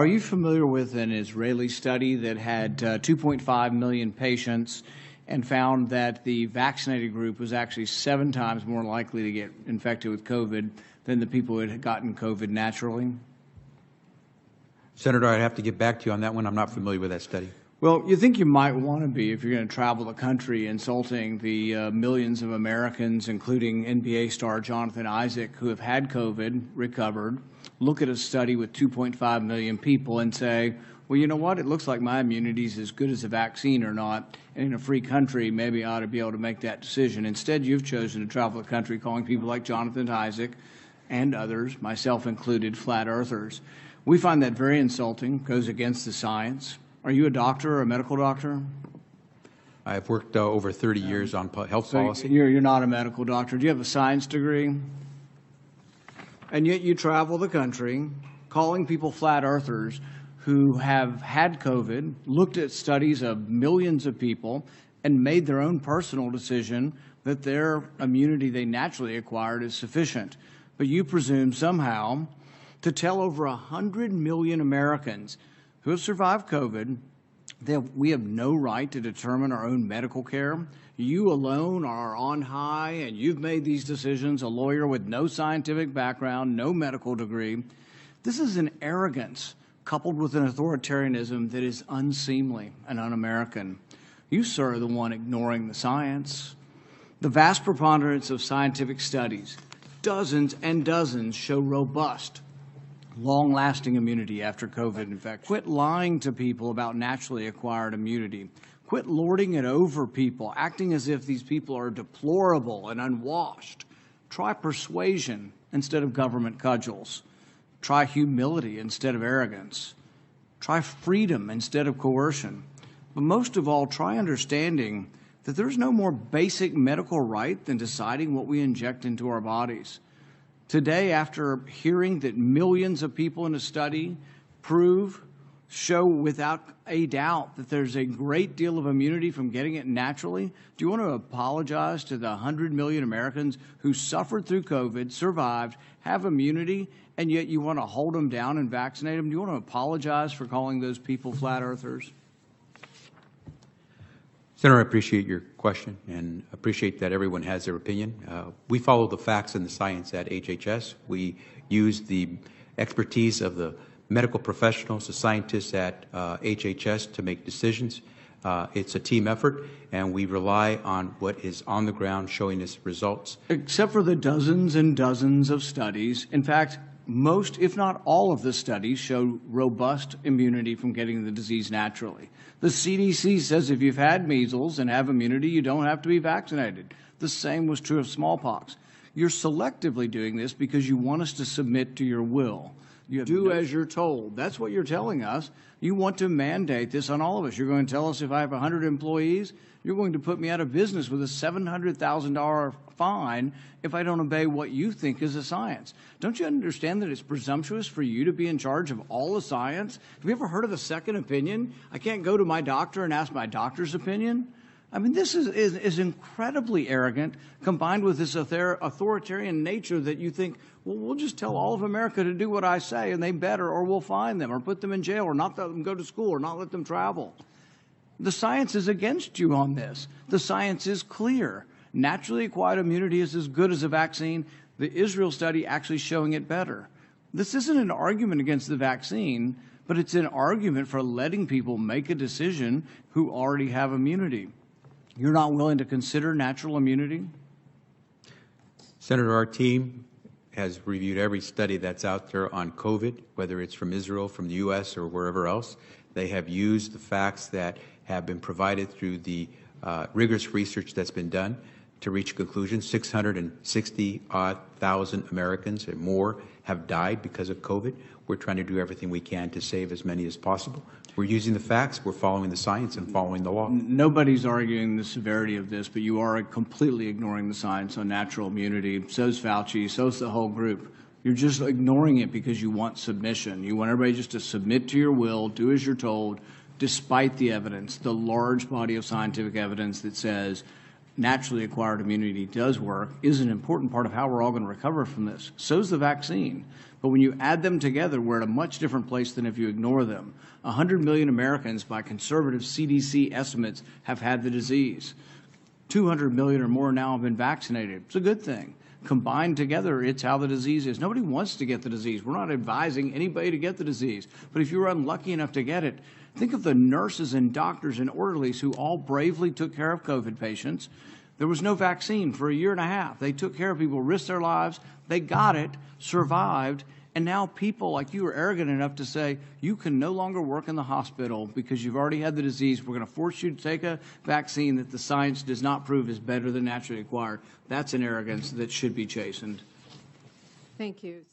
Are you familiar with an Israeli study that had 2.5 million patients and found that the vaccinated group was actually 7 times more likely to get infected with COVID than the people who had gotten COVID naturally? Senator, I'd have to get back to you on that one. I'm not familiar with that study. Well, you think you might want to be if you're going to travel the country insulting the millions of Americans, including NBA star Jonathan Isaac, who have had COVID, recovered, look at a study with 2.5 million people and say, well, you know what, it looks like my immunity is as good as a vaccine or not, and in a free country, maybe I ought to be able to make that decision. Instead, you've chosen to travel the country calling people like Jonathan Isaac and others, myself included, flat earthers. We find that very insulting, goes against the science. Are you a doctor or a medical doctor? I've worked over 30 years on health policy. You're not a medical doctor. Do you have a science degree? And yet you travel the country calling people flat earthers who have had COVID, looked at studies of millions of people, and made their own personal decision that their immunity they naturally acquired is sufficient. But you presume somehow to tell over 100 million Americans who have survived COVID that we have no right to determine our own medical care. You alone are on high, and you've made these decisions, a lawyer with no scientific background, no medical degree. This is an arrogance coupled with an authoritarianism that is unseemly and un-American. You, sir, are the one ignoring the science. The vast preponderance of scientific studies, dozens and dozens, show robust, long-lasting immunity after COVID infection. Quit lying to people about naturally acquired immunity. Quit lording it over people, acting as if these people are deplorable and unwashed. Try persuasion instead of government cudgels. Try humility instead of arrogance. Try freedom instead of coercion. But most of all, try understanding that there's no more basic medical right than deciding what we inject into our bodies. Today, after hearing that millions of people in a study show without a doubt that there's a great deal of immunity from getting it naturally, do you want to apologize to the 100 million Americans who suffered through COVID, survived, have immunity, and yet you want to hold them down and vaccinate them? Do you want to apologize for calling those people flat earthers? Senator, I appreciate your question and appreciate that everyone has their opinion. We follow the facts and the science at HHS. We use the expertise of the medical professionals, the scientists at HHS to make decisions. It's a team effort, and we rely on what is on the ground showing us results. Except for the dozens and dozens of studies. In fact, most, if not all of the studies show robust immunity from getting the disease naturally. The CDC says if you've had measles and have immunity, you don't have to be vaccinated. The same was true of smallpox. You're selectively doing this because you want us to submit to your will. You do as you're told. That's what you're telling us. You want to mandate this on all of us. You're going to tell us if I have 100 employees, you're going to put me out of business with a $700,000 fine if I don't obey what you think is the science. Don't you understand that it's presumptuous for you to be in charge of all the science? Have you ever heard of a second opinion? I can't go to my doctor and ask my doctor's opinion. I mean, this is incredibly arrogant, combined with this authoritarian nature that you think, well, we'll just tell all of America to do what I say, and they better, or we'll fine them, or put them in jail, or not let them go to school, or not let them travel. The science is against you on this. The science is clear. Naturally acquired immunity is as good as a vaccine. The Israel study actually showing it better. This isn't an argument against the vaccine, but it's an argument for letting people make a decision who already have immunity. You're not willing to consider natural immunity? Senator, our team has reviewed every study that's out there on COVID, whether it's from Israel, from the U.S., or wherever else. They have used the facts that have been provided through the rigorous research that's been done to reach conclusions. 660,000 Americans and more have died because of COVID. We're trying to do everything we can to save as many as possible. We're using the facts, we're following the science, and following the law. Nobody's arguing the severity of this, but you are completely ignoring the science on natural immunity. So's Fauci, so's the whole group. You're just ignoring it because you want submission. You want everybody just to submit to your will, do as you're told, despite the evidence, the large body of scientific evidence that says naturally acquired immunity does work, is an important part of how we're all going to recover from this. So's the vaccine. But when you add them together, we're at a much different place than if you ignore them. 100 million Americans, by conservative CDC estimates, have had the disease. 200 million or more now have been vaccinated. It's a good thing. Combined together, it's how the disease is. Nobody wants to get the disease. We're not advising anybody to get the disease. But if you were unlucky enough to get it, think of the nurses and doctors and orderlies who all bravely took care of COVID patients. There was no vaccine for a year and a half. They took care of people, risked their lives. They got it, survived, and now people like you are arrogant enough to say, you can no longer work in the hospital because you've already had the disease. We're going to force you to take a vaccine that the science does not prove is better than naturally acquired. That's an arrogance that should be chastened. Thank you.